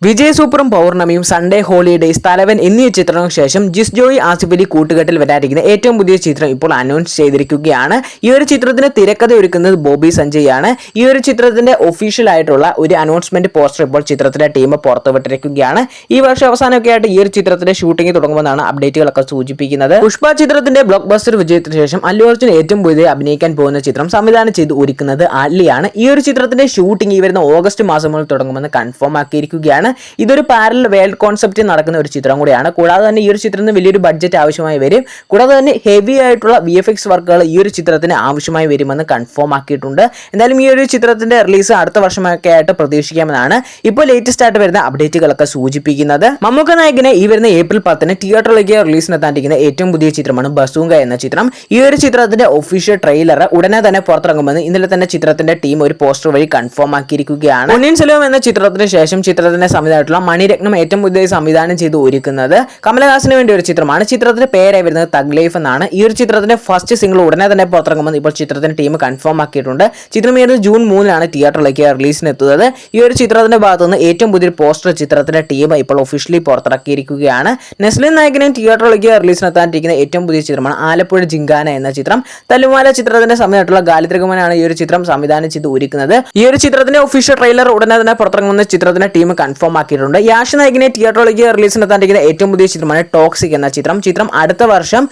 Vijay സൂപ്പറും പൗർണമിയും, Sunday holidays, തലവൻ എന്നീ ചിത്രങ്ങൾക്ക് ശേഷം ജിസ് ജോയി ആസിഫ് അലി കൂട്ടുകെട്ടിൽ വരാനിരിക്കുന്ന ഏറ്റവും പുതിയ ചിത്രം ഇപ്പോൾ അനൗൺസ് ചെയ്തിരിക്കുകയാണ്. ഈ ഒരു ചിത്രത്തിന് തിരക്കഥ ഒരുക്കുന്നത് ബോബി സഞ്ജയ് ആണ്. ഈ ഒരു ചിത്രത്തിന്റെ ഒഫീഷ്യൽ ആയിട്ടുള്ള ഒരു അനൗൺസ്മെന്റ് പോസ്റ്റർ ഇപ്പോൾ ചിത്രത്തിന്റെ ടീം പുറത്തുവിട്ടിരിക്കുകയാണ്. ഈ വർഷം അവസാനമൊക്കെ ആയിട്ട് ഈ ഒരു ചിത്രത്തിന്റെ ഷൂട്ടിംഗ് തുടങ്ങുമെന്നാണ് അപ്ഡേറ്റുകളൊക്കെ സൂചിപ്പിക്കുന്നത്. പുഷ്പ ചിത്രത്തിന്റെ ബ്ലോക്ക് ബസ്റ്റർ വിജയത്തിന് ശേഷം അല്ലു അർജുൻ ഏറ്റവും പുതിയ അഭിനയിക്കാൻ പോകുന്ന ചിത്രം സംവിധാനം ചെയ്ത് ഒരുക്കുന്നത് ആലിയാണ്. ഈ ഒരു ചിത്രത്തിന്റെ ഷൂട്ടിംഗ് ഈ വരുന്ന ഓഗസ്റ്റ് മാസം മുതൽ തുടങ്ങുമെന്ന് കൺഫേം ആക്കിയിരിക്കുകയാണ്. ഇതൊരു പാരലൽ വേൾഡ് കോൺസെപ്റ്റ് നടക്കുന്ന ഒരു ചിത്രം കൂടിയാണ്. കൂടാതെ തന്നെ ഈ ഒരു ചിത്രത്തിന് വലിയൊരു ബഡ്ജറ്റ് ആവശ്യമായി വരും. കൂടാതെ തന്നെ ഹെവി ആയിട്ടുള്ള VFX വർക്കുകൾ ഈ ഒരു ചിത്രത്തിന് ആവശ്യമായി വരുമെന്ന് കൺഫേം ആക്കിയിട്ടുണ്ട്. എന്തായാലും ഈ ഒരു ചിത്രത്തിന്റെ റിലീസ് അടുത്ത വർഷമൊക്കെ ആയിട്ട് പ്രതീക്ഷിക്കാമെന്നാണ് ഇപ്പോൾ ലേറ്റസ്റ്റ് ആയിട്ട് വരുന്ന അപ്ഡേറ്റുകളൊക്കെ സൂചിപ്പിക്കുന്നത്. മമ്മൂക്ക നായകനെ ഈ വരുന്ന ഏപ്രിൽ 10 തിയേറ്ററിലേക്ക് റിലീസിനെത്താണ്ടിരിക്കുന്ന ഏറ്റവും പുതിയ ചിത്രമാണ് ബസൂങ്ക എന്ന ചിത്രം. ഈ ഒരു ചിത്രത്തിന്റെ ഒഫീഷ്യൽ ട്രെയിലർ ഉടനെ തന്നെ പുറത്തിറങ്ങുമെന്ന് ഇന്നലെ തന്നെ ചിത്രത്തിന്റെ ടീം ഒരു പോസ്റ്റർ വഴി കൺഫേം ആക്കിയിരിക്കുകയാണ്. പൊന്നിയിൻ സെൽവം എന്ന ചിത്രത്തിന് ശേഷം ചിത്രത്തിന്റെ സംവിധാനമായിട്ടുള്ള മണിരത്നം ഏറ്റവും പുതിയ സംവിധാനം ചെയ്ത് ഒരുക്കുന്നത് കമലഹാസന് വേണ്ടി ഒരു ചിത്രമാണ്. ചിത്രത്തിന്റെ പേരായി വരുന്നത് തഗ് ലൈഫ് എന്നാണ്. ഈ ഒരു ചിത്രത്തിന്റെ ഫസ്റ്റ് സിംഗിൾ ഉടനെ തന്നെ പുറത്തിറങ്ങുമെന്ന് ഇപ്പോൾ ചിത്രത്തിന്റെ ടീം കൺഫേം ആക്കിയിട്ടുണ്ട്. ചിത്രം ജൂൺ 3 തിയേറ്ററിലേക്ക് റിലീസിന് എത്തുന്നത്. ഈ ഒരു ചിത്രത്തിന്റെ ഭാഗത്തുനിന്ന് ഏറ്റവും പുതിയൊരു പോസ്റ്റർ ചിത്രത്തിന്റെ ടീം ഇപ്പോൾ ഒഫീഷ്യലി പുറത്തിറക്കിയിരിക്കുകയാണ്. നെസ്ലിൻ നായകനെയും തിയേറ്ററിലേക്ക് റിലീസിനെത്താനിരിക്കുന്ന ഏറ്റവും പുതിയ ചിത്രമാണ് ആലപ്പുഴ ജിങ്കാന എന്ന ചിത്രം. തല്ലുമാല ചിത്രത്തിന്റെ സമയമായിട്ടുള്ള ഗാലിദ്രഗമനാണ് ഈ ഒരു ചിത്രം സംവിധാനം ചെയ്ത് ഒരുക്കുന്നത്. ഈ ഒരു ചിത്രത്തിന്റെ ഒഫീഷ്യൽ ട്രെയിലർ ഉടനെ തന്നെ പുറത്തിറങ്ങുന്ന ചിത്രത്തിന്റെ ടീം കൺഫേം ആക്കിയിട്ടുണ്ട്. യാഷ് നായകനെ തിയേറ്ററിലേക്ക് റിലീസിനെത്താനിരിക്കുന്ന ഏറ്റവും പുതിയ ചിത്രമാണ് ടോക്സിക് എന്ന ചിത്രം. ചിത്രം അടുത്ത വർഷം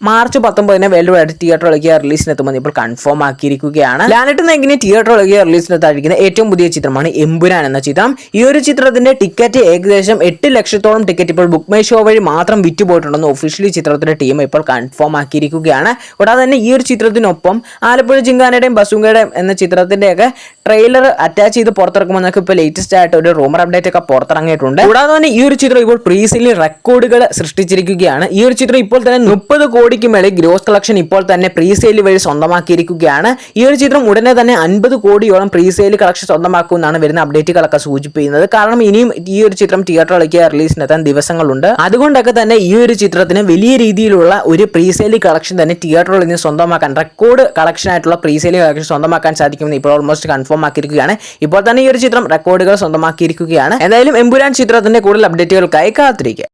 മാർച്ച് 19 വേൾഡ് വൈഡ് തിയേറ്ററിലേക്ക് റിലീസിനെത്തുമെന്ന് ഇപ്പോൾ കൺഫേം ആക്കിയിരിക്കുകയാണ്. ലാലട്ട് നായകനെ തിയേറ്ററിലേക്ക് റിലീസിനെത്താനിരിക്കുന്ന ഏറ്റവും പുതിയ ചിത്രമാണ് എമ്പുരാൻ എന്ന ചിത്രം. ഈ ഒരു ചിത്രത്തിന്റെ ടിക്കറ്റ് ഏകദേശം 8 ലക്ഷത്തോളം ടിക്കറ്റ് ഇപ്പോൾ ബുക്ക് മൈ ഷോ വഴി മാത്രം വിറ്റുപോയിട്ടുണ്ടെന്ന് ഒഫീഷ്യലി ചിത്രത്തിന്റെ ടീം ഇപ്പോൾ കൺഫേം ആക്കിയിരിക്കുകയാണ്. കൂടാതെ തന്നെ ഈ ഒരു ചിത്രത്തിനൊപ്പം ആലപ്പുഴ ജിങ്കാനയുടെയും ബസൂങ്കയുടെയും എന്ന ചിത്രത്തിന്റെയൊക്കെ ട്രെയിലർ അറ്റാച്ച് ചെയ്ത് പുറത്തിറക്കുമെന്നൊക്കെ ഇപ്പോൾ ലേറ്റസ്റ്റ് ആയിട്ട് ഒരു റൂമർ അപ്ഡേറ്റ് ഒക്കെ പുറത്തിറങ്ങിയിട്ടുണ്ട്. കൂടാതെ തന്നെ ഈ ഒരു ചിത്രം ഇപ്പോൾ പ്രീ സെയിലിൽ റെക്കോർഡുകൾ സൃഷ്ടിച്ചിരിക്കുകയാണ്. ഈ ഒരു ചിത്രം ഇപ്പോൾ തന്നെ 30 കോടിക്ക് മേലെ ഗ്രോസ് കളക്ഷൻ ഇപ്പോൾ തന്നെ പ്രീ സെയിൽ വഴി സ്വന്തമാക്കിയിരിക്കുകയാണ്. ഈ ഒരു ചിത്രം ഉടനെ തന്നെ 50 കോടിയോളം പ്രീ സെയിൽ കളക്ഷൻ സ്വന്തമാക്കുമെന്നാണ് വരുന്ന അപ്ഡേറ്റുകളൊക്കെ സൂചിപ്പിക്കുന്നത്. കാരണം ഇനിയും ഈ ഒരു ചിത്രം തിയേറ്ററിലേക്ക് റിലീസിനെത്താൻ ദിവസങ്ങളുണ്ട്. അതുകൊണ്ടൊക്കെ തന്നെ ഈ ഒരു ചിത്രത്തിന് വലിയ രീതിയിലുള്ള ഒരു പ്രീ സെയിൽ കളക്ഷൻ തന്നെ തിയേറ്ററിൽ നിന്ന് സ്വന്തമാക്കാൻ, റെക്കോർഡ് കളക്ഷൻ ആയിട്ടുള്ള പ്രീ സെയിൽ കളക്ഷൻ സ്വന്തമാക്കാൻ സാധിക്കുമെന്ന് ഇപ്പോൾ ഓൾമോസ്റ്റ് കൺഫേം ആക്കിയിരിക്കുകയാണ്. ഇപ്പോൾ തന്നെ ഈ ഒരു ചിത്രം റെക്കോർഡുകൾ സ്വന്തമാക്കിയിരിക്കുകയാണ്. എന്തായാലും എമ്പുരാൻ ചിത്രത്തിന്റെ കൂടുതൽ അപ്ഡേറ്റുകൾക്കായി കാത്തിരിക്കുക.